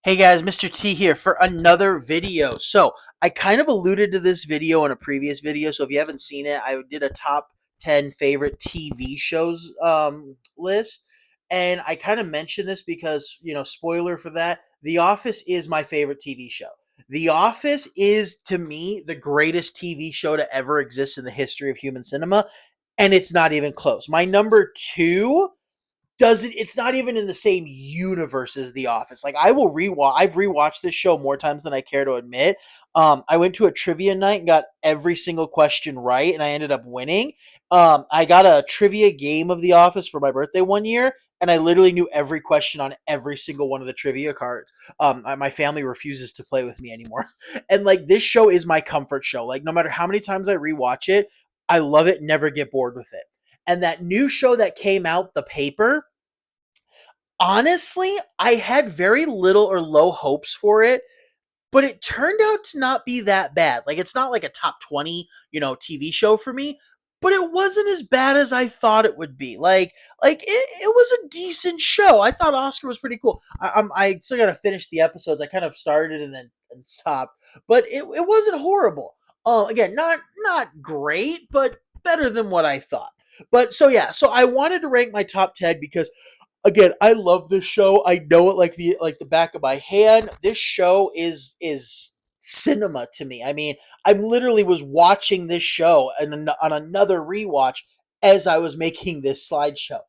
Hey guys, Mr. T here for another video. So, I kind of alluded to this video in a previous video, so if you haven't seen it, I did a top 10 favorite TV shows list. And I kind of mentioned this because, spoiler for that, The Office is my favorite TV show. The Office is, to me, the greatest TV show to ever exist in the history of human cinema, and it's not even close. My number two doesn't it's not even in the same universe as The Office. Like I've rewatched this show more times than I care to admit. I went to a trivia night and got every single question right, and I ended up winning. I got a trivia game of The Office for my birthday one year, and I literally knew every question on every single one of the trivia cards. My family refuses to play with me anymore, and like this show is my comfort show. Like no matter how many times I rewatch it, I love it. Never get bored with it. And that new show that came out, The Paper, honestly, I had very little or low hopes for it, but it turned out to not be that bad. Like it's not like a top 20, TV show for me, but it wasn't as bad as I thought it would be. It was a decent show. I thought Oscar was pretty cool. I still got to finish the episodes. I kind of started and stopped, but it wasn't horrible. Again, not great, but better than what I thought. But so yeah, so I wanted to rank my top 10 because again, I love this show. I know it like the back of my hand. This show is cinema to me. I mean, I literally was watching this show on another rewatch as I was making this slideshow.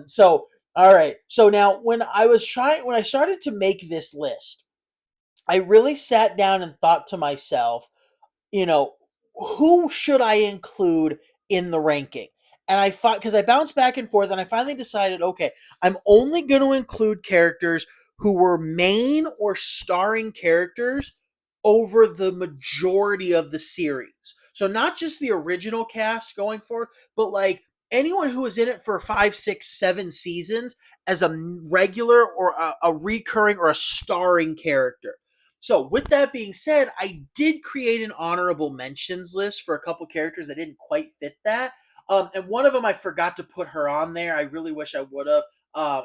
So all right. So now when I started to make this list, I really sat down and thought to myself, you know, who should I include in the ranking? And I thought, because I bounced back and forth, and I finally decided, okay, I'm only going to include characters who were main or starring characters over the majority of the series. So not just the original cast going forward, but like anyone who was in it for 5, 6, 7 seasons as a regular or a recurring or a starring character. So, with that being said, I did create an honorable mentions list for a couple characters that didn't quite fit that. And one of them I forgot to put her on there. I really wish I would have.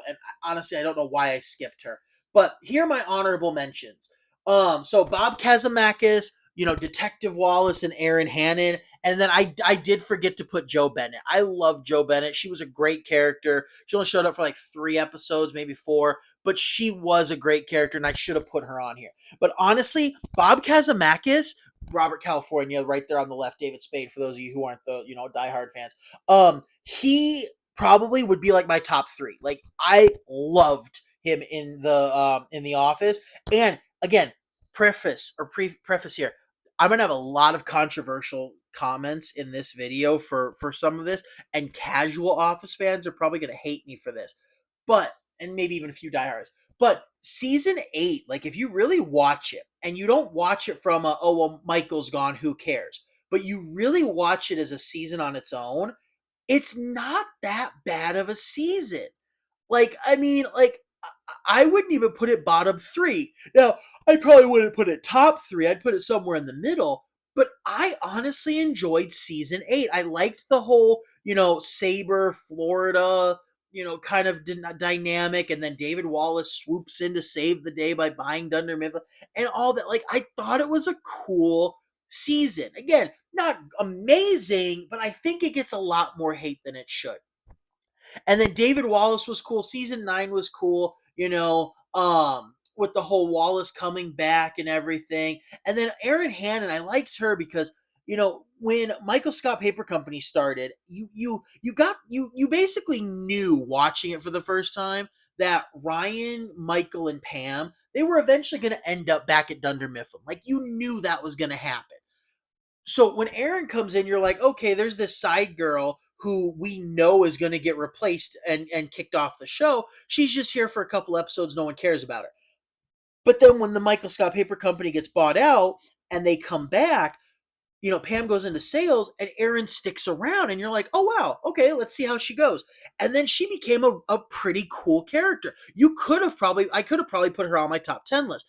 And honestly, I don't know why I skipped her. But here are my honorable mentions. So Bob Kazamakis, Detective Wallace and Aaron Hannon, and then I did forget to put Joe Bennett. I love Joe Bennett. She was a great character. She only showed up for like 3 episodes, maybe four, but she was a great character, and I should have put her on here. But honestly, Bob Kazamakis, Robert California, right there on the left, David Spade, for those of you who aren't the diehard fans, he probably would be like my top three. Like I loved him in the Office, and again, preface here. I'm gonna have a lot of controversial comments in this video for some of this, and casual Office fans are probably gonna hate me for this, but and maybe even a few diehards. But season 8, like if you really watch it and you don't watch it from oh well Michael's gone, who cares? But you really watch it as a season on its own, it's not that bad of a season. Like, I mean, like I wouldn't even put it bottom three. Now, I probably wouldn't put it top three. I'd put it somewhere in the middle. But I honestly enjoyed season 8. I liked the whole, Saber, Florida, kind of dynamic. And then David Wallace swoops in to save the day by buying Dunder Mifflin and all that. Like, I thought it was a cool season. Again, not amazing, but I think it gets a lot more hate than it should. And then David Wallace was cool. Season 9 was cool, with the whole Wallace coming back and everything. And then Erin Hannon, I liked her because, when Michael Scott Paper Company started, you basically knew watching it for the first time that Ryan, Michael, and Pam, they were eventually going to end up back at Dunder Mifflin. Like you knew that was going to happen. So when Aaron comes in, you're like, okay, there's this side girl who we know is going to get replaced and kicked off the show. She's just here for a couple episodes. No one cares about her. But then when the Michael Scott Paper Company gets bought out and they come back, Pam goes into sales and Erin sticks around and you're like, oh, wow, okay, let's see how she goes. And then she became a pretty cool character. I could have probably put her on my top 10 list.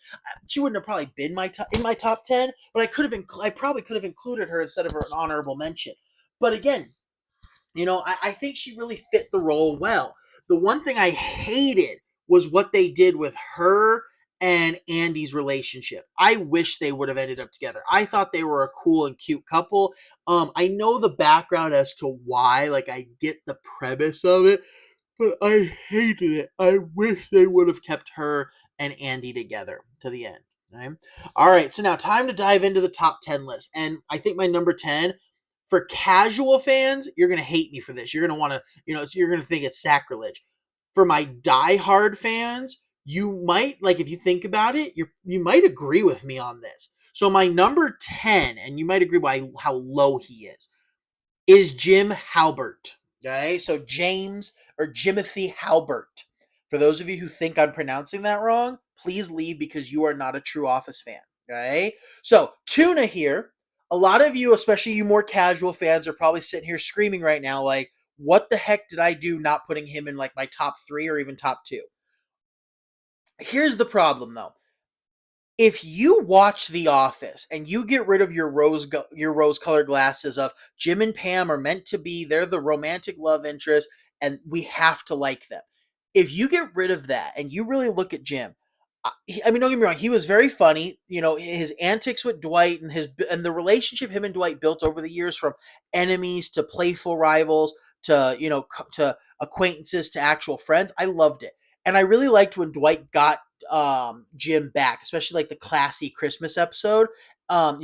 She wouldn't have probably been in my top 10, but I probably could have included her instead of her an honorable mention. But again, I think she really fit the role well. The one thing I hated was what they did with her and Andy's relationship. I wish they would have ended up together. I thought they were a cool and cute couple. I know the background as to why, like I get the premise of it, but I hated it. I wish they would have kept her and Andy together to the end. Okay? All right, so now time to dive into the top 10 list. And I think my number 10, for casual fans, you're going to hate me for this. You're going to want to, you're going to think it's sacrilege. For my diehard fans, you might, like, if you think about it, you might agree with me on this. So my number 10, and you might agree by how low he is Jim Halpert. Okay, so James or Jimothy Halpert. For those of you who think I'm pronouncing that wrong, please leave because you are not a true Office fan. Okay, so Tuna here. A lot of you, especially you more casual fans, are probably sitting here screaming right now, like, what the heck did I do not putting him in like my top 3 or even top 2? Here's the problem though. If you watch The Office and you get rid of your rose-colored glasses of Jim and Pam are meant to be, they're the romantic love interest and we have to like them. If you get rid of that and you really look at Jim, I mean, don't get me wrong, he was very funny. His antics with Dwight and the relationship him and Dwight built over the years, from enemies to playful rivals to to acquaintances to actual friends. I loved it, and I really liked when Dwight got Jim back, especially like the classy Christmas episode. In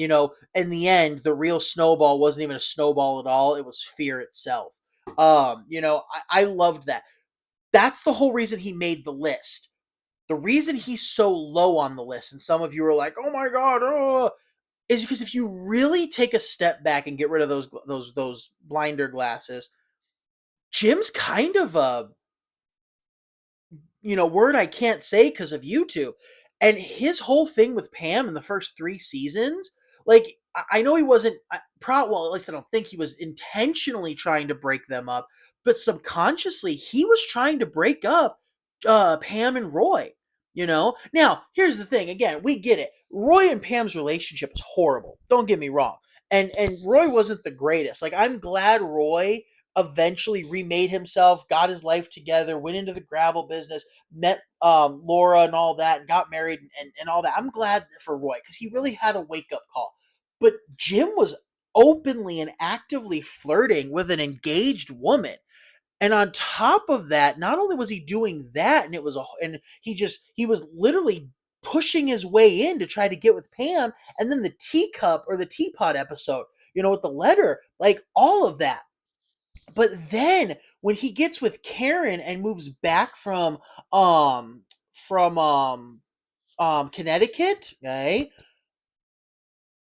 the end, the real snowball wasn't even a snowball at all; it was fear itself. I loved that. That's the whole reason he made the list. The reason he's so low on the list, and some of you are like, "Oh my god," is because if you really take a step back and get rid of those blinder glasses, Jim's kind of a word I can't say because of YouTube. And his whole thing with Pam in the first 3 seasons, like I know he wasn't well, at least I don't think he was intentionally trying to break them up, but subconsciously he was trying to break up Pam and Roy. Now here's the thing. Again, we get it. Roy and Pam's relationship is horrible. Don't get me wrong. And Roy wasn't the greatest. Like, I'm glad Roy eventually remade himself, got his life together, went into the gravel business, met Laura and all that, and got married and all that. I'm glad for Roy because he really had a wake up call. But Jim was openly and actively flirting with an engaged woman. And on top of that, not only was he doing that, and he was literally pushing his way in to try to get with Pam, and then the teacup or the teapot episode, with the letter, like all of that. But then when he gets with Karen and moves back um from Connecticut, okay,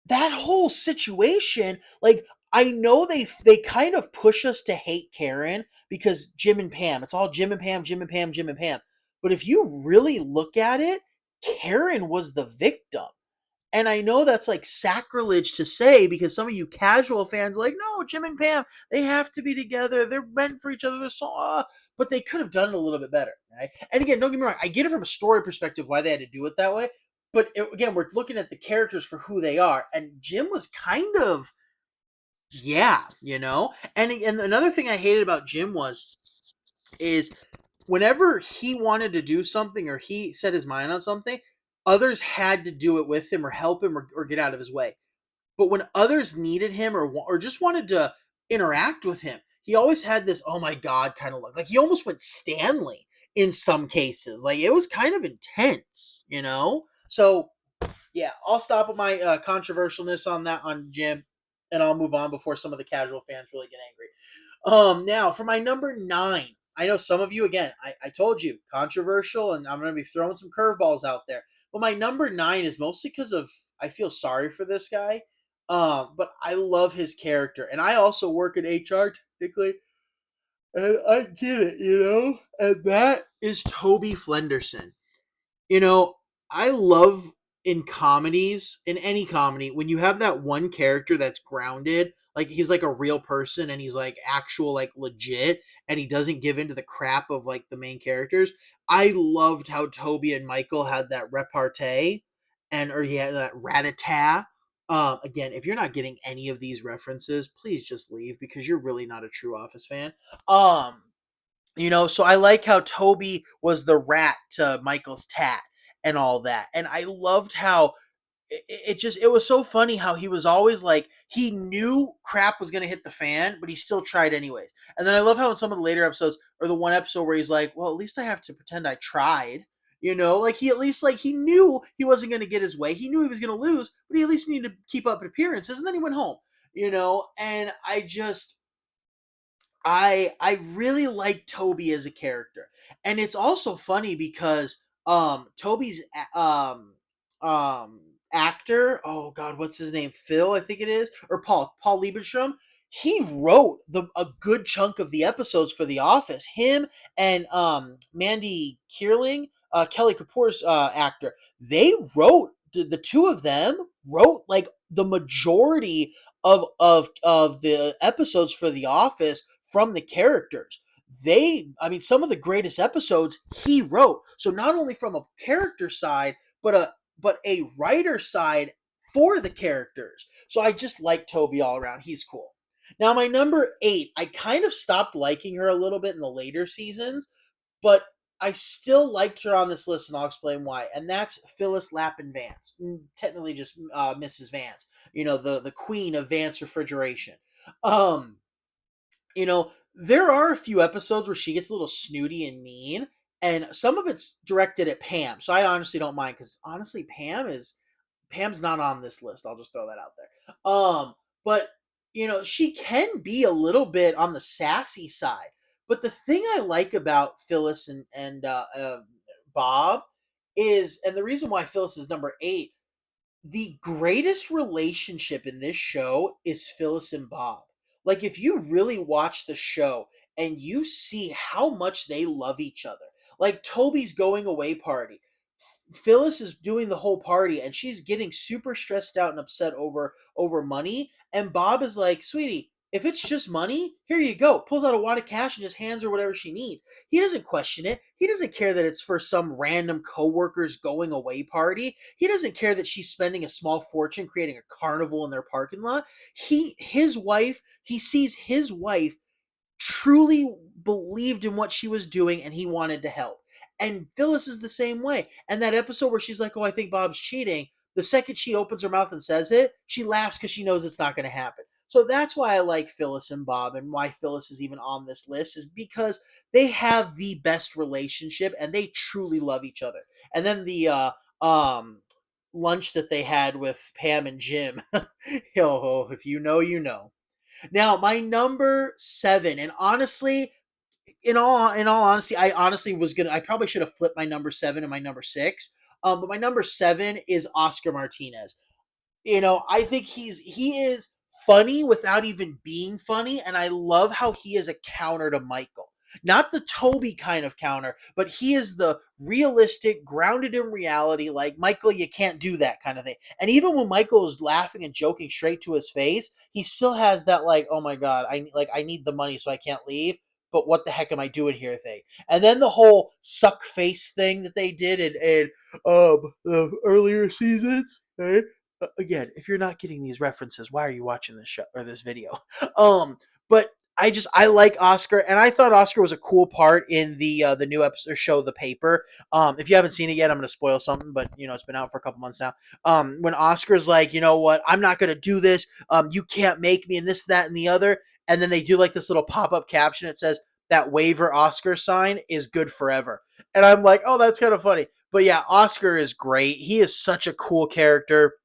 that whole situation, like, I know they kind of push us to hate Karen because Jim and Pam, it's all Jim and Pam, Jim and Pam, Jim and Pam. But if you really look at it, Karen was the victim. And I know that's like sacrilege to say because some of you casual fans are like, no, Jim and Pam, they have to be together. They're meant for each other. They're so, but they could have done it a little bit better. Right? And again, don't get me wrong. I get it from a story perspective why they had to do it that way. But again, we're looking at the characters for who they are. And Jim was kind of, yeah, And another thing I hated about Jim is whenever he wanted to do something or he set his mind on something, others had to do it with him or help him or get out of his way. But when others needed him or just wanted to interact with him, he always had this "oh my god" kind of look. Like he almost went Stanley in some cases. Like it was kind of intense. So yeah, I'll stop with my controversialness on that on Jim, and I'll move on before some of the casual fans really get angry. Now for my number 9, I know some of you, again, I told you, controversial, and I'm going to be throwing some curveballs out there. But my number 9 is mostly because of, I feel sorry for this guy. But I love his character. And I also work in HR technically. And I get it. And that is Toby Flenderson. You know, I love in comedies, in any comedy, when you have that one character that's grounded, like he's like a real person and he's like actual, like legit, and he doesn't give into the crap of like the main characters. I loved how Toby and Michael had that repartee or he had that rat-a-tat. Again, if you're not getting any of these references, please just leave because you're really not a true Office fan. So I like how Toby was the rat to Michael's tat. and all that. And I loved how it was so funny how he was always like, he knew crap was going to hit the fan, but he still tried anyways. And then I love how in some of the later episodes, or the one episode where he's like, well, at least I have to pretend I tried. Like he at least, like, he knew he wasn't going to get his way. He knew he was going to lose, but he at least needed to keep up appearances. And then he went home. And I really like Toby as a character. And it's also funny because Toby's um actor, oh god, what's his name? Phil, I think it is, or Paul Lieberstrom. He wrote a good chunk of the episodes for The Office. Him and Mandy Keeling, Kelly Kapoor's actor, they wrote, the two of them wrote like the majority of the episodes for The Office from the characters. I mean, some of the greatest episodes he wrote. So not only from a character side, but a writer side for the characters. So I just like Toby all around. He's cool. Now my number 8, I kind of stopped liking her a little bit in the later seasons, but I still liked her on this list, and I'll explain why. And that's Phyllis Lappin Vance, technically just Mrs. Vance. The queen of Vance refrigeration. Um, there are a few episodes where she gets a little snooty and mean, and some of it's directed at Pam. So I honestly don't mind, because honestly, Pam's not on this list. I'll just throw that out there. But she can be a little bit on the sassy side. But the thing I like about Phyllis and Bob is, and the reason why Phyllis is number 8, the greatest relationship in this show is Phyllis and Bob. Like, if you really watch the show and you see how much they love each other, like Toby's going away party, Phyllis is doing the whole party and she's getting super stressed out and upset over money, and Bob is like, "Sweetie, if it's just money, here you go." Pulls out a wad of cash and just hands her whatever she needs. He doesn't question it. He doesn't care that it's for some random coworker's going away party. He doesn't care that she's spending a small fortune creating a carnival in their parking lot. He sees his wife truly believed in what she was doing and he wanted to help. And Phyllis is the same way. And that episode where she's like, "Oh, I think Bob's cheating," the second she opens her mouth and says it, she laughs because she knows it's not going to happen. So that's why I like Phyllis and Bob, and why Phyllis is even on this list is because they have the best relationship and they truly love each other. And then the lunch that they had with Pam and Jim, yo, if you know, you know. Now, my number 7, and honestly, in all honesty, I probably should have flipped my number 7 and my number 6. But my number 7 is Oscar Martinez. I think he is funny without even being funny, and I love how he is a counter to Michael. Not the Toby kind of counter, but he is the realistic, grounded in reality, like, "Michael, you can't do that," kind of thing. And even when Michael is laughing and joking straight to his face, he still has that, like, "Oh my god, I need the money so I can't leave, but what the heck am I doing here" thing. And then the whole suck face thing that they did in the earlier seasons, right? Again, if you're not getting these references, why are you watching this show or this video? But I like Oscar, and I thought Oscar was a cool part in the new episode show, The Paper. If you haven't seen it yet, I'm going to spoil something, but it's been out for a couple months now. When Oscar's like, "You know what? I'm not going to do this. You can't make me," and this, that, and the other, and then they do like this little pop up caption. It says, "That waiver Oscar sign is good forever," and I'm like, "Oh, that's kind of funny." But yeah, Oscar is great. He is such a cool character.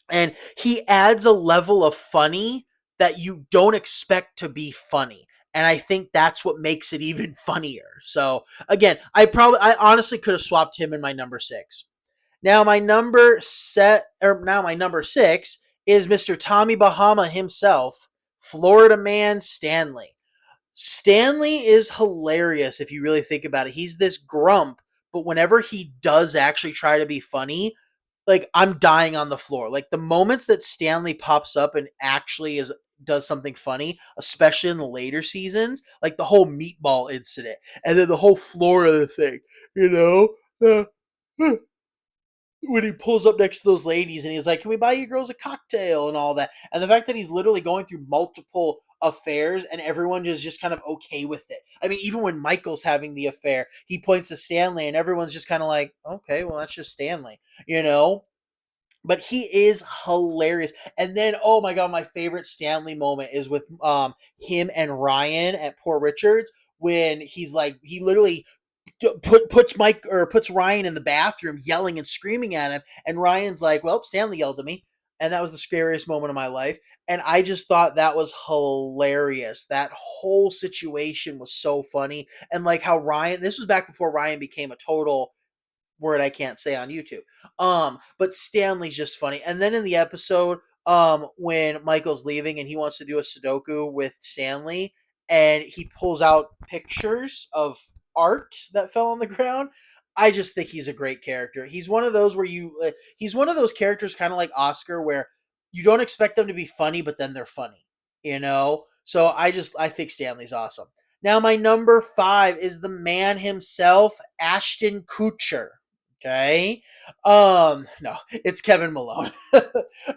And he adds a level of funny that you don't expect to be funny. And I think that's what makes it even funnier. So again, I honestly could have swapped him in my number 6. Now my number 6 is Mr. Tommy Bahama himself, Florida Man Stanley. Stanley is hilarious if you really think about it. He's this grump, but whenever he does actually try to be funny, like, I'm dying on the floor. Like, the moments that Stanley pops up and actually does something funny, especially in the later seasons, like the whole meatball incident, and then the whole Florida thing, you know, uh, uh, when he pulls up next to those ladies and he's like, "Can we buy you girls a cocktail?" and all that. And the fact that he's literally going through multiple affairs and everyone is just kind of okay with it. I mean, even when Michael's having the affair, he points to Stanley and everyone's just kind of like, "Okay, well that's just Stanley," you know? But he is hilarious. And then, oh my god, my favorite Stanley moment is with him and Ryan at Poor Richards when he's like he literally puts Ryan in the bathroom yelling and screaming at him, and Ryan's like, "Well, Stanley yelled at me." And that was the scariest moment of my life. And I just thought that was hilarious. That whole situation was so funny. And like how Ryan, this was back before Ryan became a total word I can't say on YouTube. But Stanley's just funny. And then in the episode, when Michael's leaving and he wants to do a Sudoku with Stanley, and he pulls out pictures of art that fell on the ground. I just think he's a great character. He's one of those where he's one of those characters kind of like Oscar where you don't expect them to be funny, but then they're funny, you know? So I think Stanley's awesome. Now my number 5 is the man himself, Ashton Kutcher. Okay. No, it's Kevin Malone.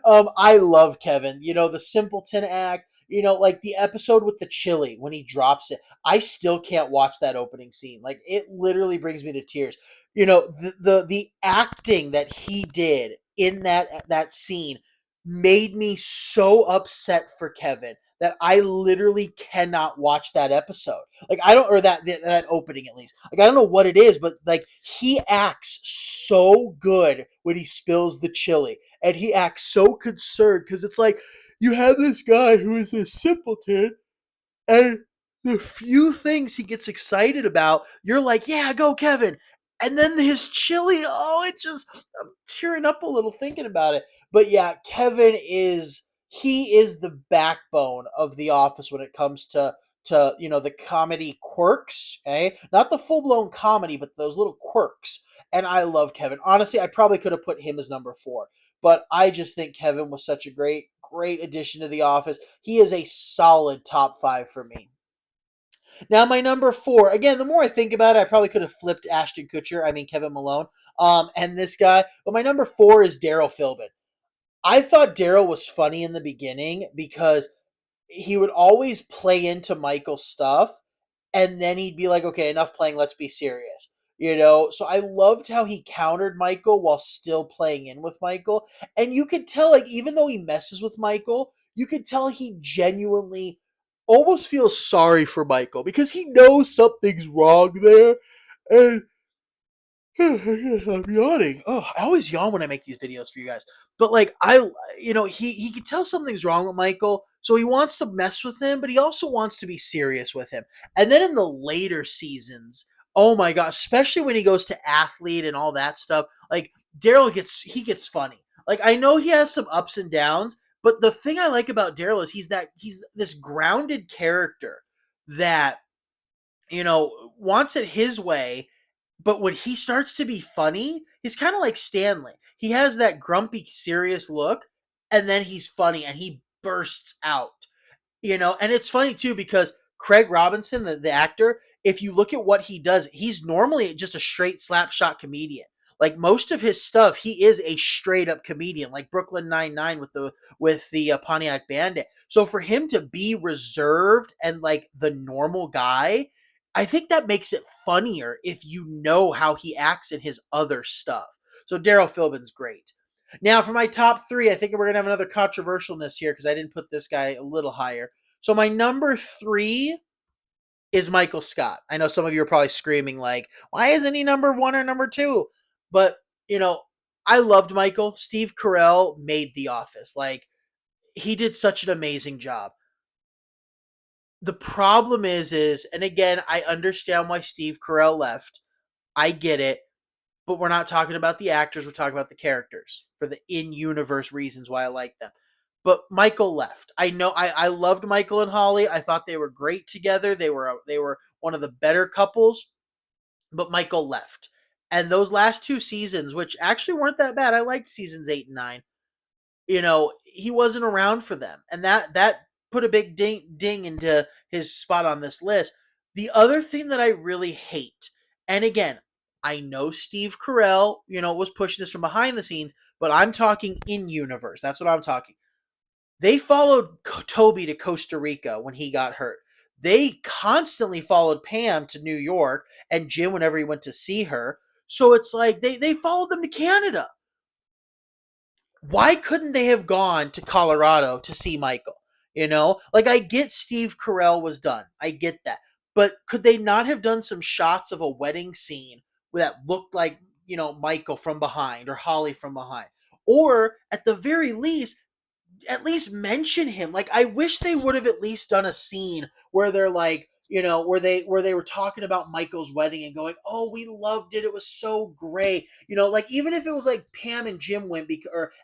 I love Kevin. You know, the Simpleton act, you know, like the episode with the chili when he drops it. I still can't watch that opening scene. Like it literally brings me to tears. You know, the acting that he did in that scene made me so upset for Kevin that I literally cannot watch that episode. Like I don't, or that opening at least. Like I don't know what it is, but like he acts so good when he spills the chili, and he acts so concerned because it's like you have this guy who is a simpleton, and the few things he gets excited about, you're like, yeah, go Kevin. And then his chili, oh, I'm tearing up a little thinking about it. But yeah, he is the backbone of The Office when it comes to the comedy quirks, okay? Not the full blown comedy, but those little quirks. And I love Kevin. Honestly, I probably could have put him as number 4, but I just think Kevin was such a great addition to The Office. He is a solid top 5 for me. Now, my number 4, again, the more I think about it, I probably could have flipped Ashton Kutcher, I mean Kevin Malone, and this guy, but my number 4 is Daryl Philbin. I thought Daryl was funny in the beginning because he would always play into Michael's stuff, and then he'd be like, okay, enough playing, let's be serious. You know, so I loved how he countered Michael while still playing in with Michael. And you could tell, like, even though he messes with Michael, you could tell he genuinely almost feels sorry for Michael because he knows something's wrong there. And I'm yawning. Oh, I always yawn when I make these videos for you guys. But like he can tell something's wrong with Michael, so he wants to mess with him, but he also wants to be serious with him. And then in the later seasons, oh my god, especially when he goes to athlete and all that stuff, like Daryl gets funny. Like I know he has some ups and downs, but the thing I like about Daryl is he's this grounded character that wants it his way, but when he starts to be funny, he's kind of like Stanley. He has that grumpy, serious look, and then he's funny and he bursts out. And it's funny too because Craig Robinson, the actor, if you look at what he does, he's normally just a straight slapshot comedian. Like most of his stuff, he is a straight up comedian, like Brooklyn Nine-Nine with the Pontiac Bandit. So for him to be reserved and like the normal guy, I think that makes it funnier if you know how he acts in his other stuff. So Daryl Philbin's great. Now for my top 3, I think we're gonna have another controversialness here because I didn't put this guy a little higher. So my number 3 is Michael Scott. I know some of you are probably screaming like, why isn't he number 1 or number 2? But, I loved Michael. Steve Carell made The Office. Like, he did such an amazing job. The problem is, and again, I understand why Steve Carell left. I get it, but we're not talking about the actors. We're talking about the characters for the in-universe reasons why I like them. But Michael left. I know I loved Michael and Holly. I thought they were great together. They were one of the better couples. But Michael left. And those last 2 seasons, which actually weren't that bad. I liked seasons 8 and 9. He wasn't around for them. And that put a big ding into his spot on this list. The other thing that I really hate, and again, I know Steve Carell, was pushing this from behind the scenes, but I'm talking in universe. That's what I'm talking. They followed Toby to Costa Rica when he got hurt. They constantly followed Pam to New York and Jim whenever he went to see her. So it's like they followed them to Canada. Why couldn't they have gone to Colorado to see Michael? Like I get Steve Carell was done. I get that. But could they not have done some shots of a wedding scene that looked like, Michael from behind or Holly from behind? Or at least mention him. Like I wish they would have at least done a scene where they're like, where they were talking about Michael's wedding and going, "Oh, we loved it. It was so great." Like even if it was like Pam and Jim went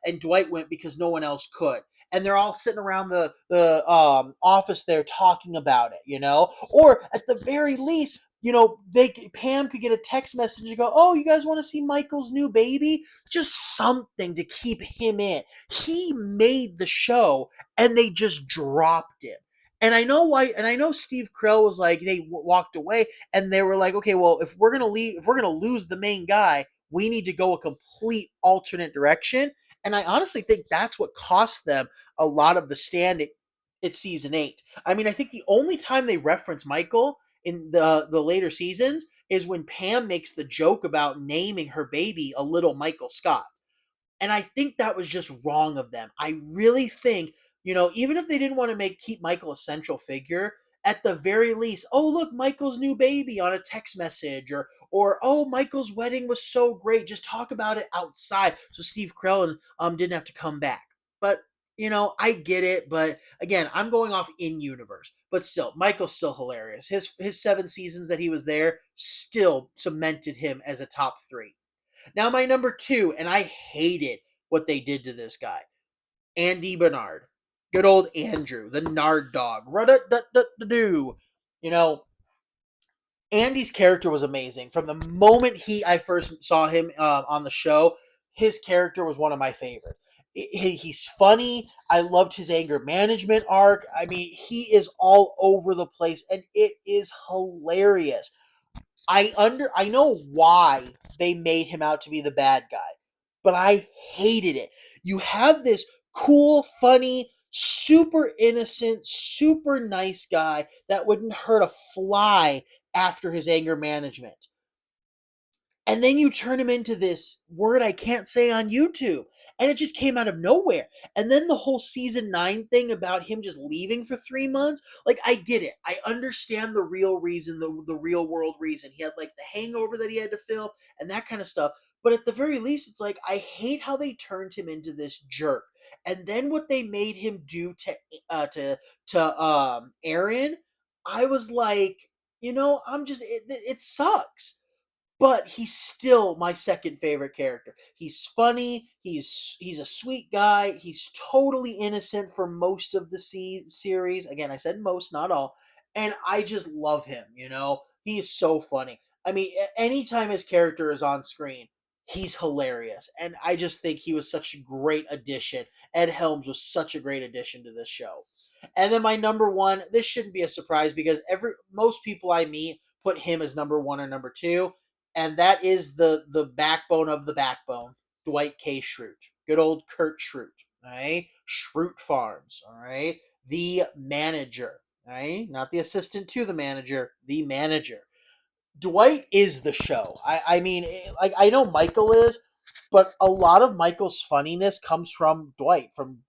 and Dwight went because no one else could. And they're all sitting around the office there talking about it. Or at the very least, they Pam could get a text message and go, "Oh, you guys want to see Michael's new baby?" Just something to keep him in. He made the show and they just dropped him. And I know why, and I know Steve Carell was like, they walked away and they were like, okay, well, if we're gonna lose the main guy, we need to go a complete alternate direction. And I honestly think that's what cost them a lot of the stand at season 8. I mean, I think the only time they reference Michael in the later seasons is when Pam makes the joke about naming her baby a little Michael Scott. And I think that was just wrong of them. I really think, even if they didn't want to keep Michael a central figure, at the very least, oh look, Michael's new baby on a text message, or oh, Michael's wedding was so great. Just talk about it outside, so Steve Carell didn't have to come back. But I get it. But again, I'm going off in universe. But still, Michael's still hilarious. His 7 seasons that he was there still cemented him as a top 3. Now my number 2, and I hated what they did to this guy, Andy Bernard. Good old Andrew, the Nard dog. Rut-a-dut-dut-doo. You know, Andy's character was amazing. From the moment I first saw him on the show, his character was one of my favorites. He's funny. I loved his anger management arc. I mean, he is all over the place, and it is hilarious. I know why they made him out to be the bad guy, but I hated it. You have this cool, funny, super innocent, super nice guy that wouldn't hurt a fly after his anger management. And then you turn him into this word I can't say on YouTube. And it just came out of nowhere. And then the whole season 9 thing about him just leaving for 3 months. Like, I get it. I understand the real reason, the real world reason. He had like the hangover that he had to fill and that kind of stuff. But at the very least, it's like, I hate how they turned him into this jerk. And then what they made him do to Aaron, I was like, it sucks, but he's still my second favorite character. He's funny. He's a sweet guy. He's totally innocent for most of the series. Again, I said most, not all. And I just love him. He is so funny. I mean, anytime his character is on screen, he's hilarious. And I just think he was such a great addition. Ed Helms was such a great addition to this show. And then my number 1, this shouldn't be a surprise because most people I meet put him as number 1 or number 2, and that is the backbone of the backbone, Dwight K. Schrute. Good old Kurt Schrute. All right, Schrute Farms. All right, the manager. All right, not the assistant to the manager, the manager. Dwight is the show. I mean, like I know Michael is, but a lot of Michael's funniness comes from Dwight, from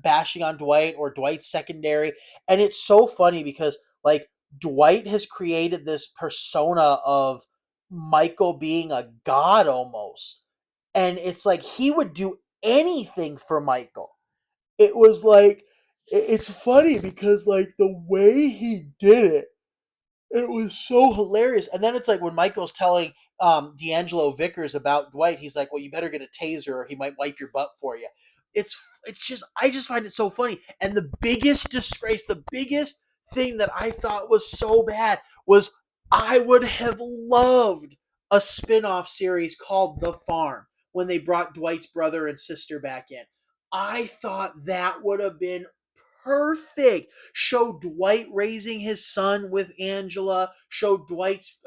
bashing on Dwight or Dwight's secondary, and it's so funny because like Dwight has created this persona of Michael being a god almost, and it's like he would do anything for Michael. It was like it's funny because like the way he did it was so hilarious. And then it's like when Michael's telling D'Angelo Vickers about Dwight, he's like, "Well, you better get a taser, or he might wipe your butt for you." It's just I just find it so funny. And the biggest disgrace, the biggest thing that I thought was so bad was I would have loved a spin-off series called The Farm when they brought Dwight's brother and sister back in. I thought that would have been perfect. Show Dwight raising his son with Angela. Show Dwight's,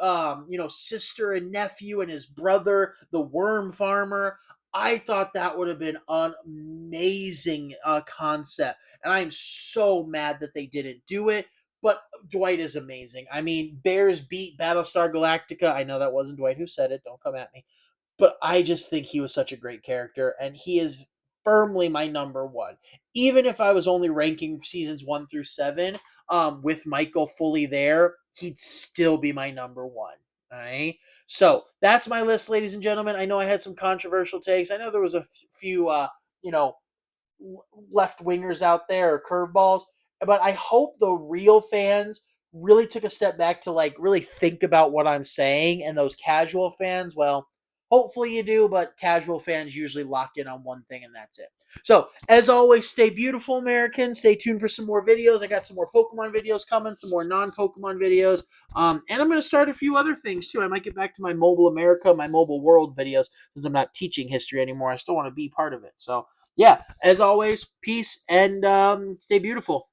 sister and nephew and his brother, the worm farmer. I thought that would have been an amazing concept, and I'm so mad that they didn't do it. But Dwight is amazing. I mean, Bears beat Battlestar Galactica. I know that wasn't Dwight who said it. Don't come at me. But I just think he was such a great character, and he is firmly my number one. Even if I was only ranking seasons 1 through 7, with Michael fully there, he'd still be my number one. All right. So that's my list, ladies and gentlemen. I know I had some controversial takes. I know there was a few, you know, left wingers out there or curveballs. But I hope the real fans really took a step back to like really think about what I'm saying. And those casual fans, well, hopefully you do, but casual fans usually lock in on one thing and that's it. So, as always, stay beautiful, Americans. Stay tuned for some more videos. I got some more Pokemon videos coming, some more non-Pokemon videos. And I'm going to start a few other things too. I might get back to my Mobile America, my Mobile World videos since I'm not teaching history anymore. I still want to be part of it. So, yeah, as always, peace and stay beautiful.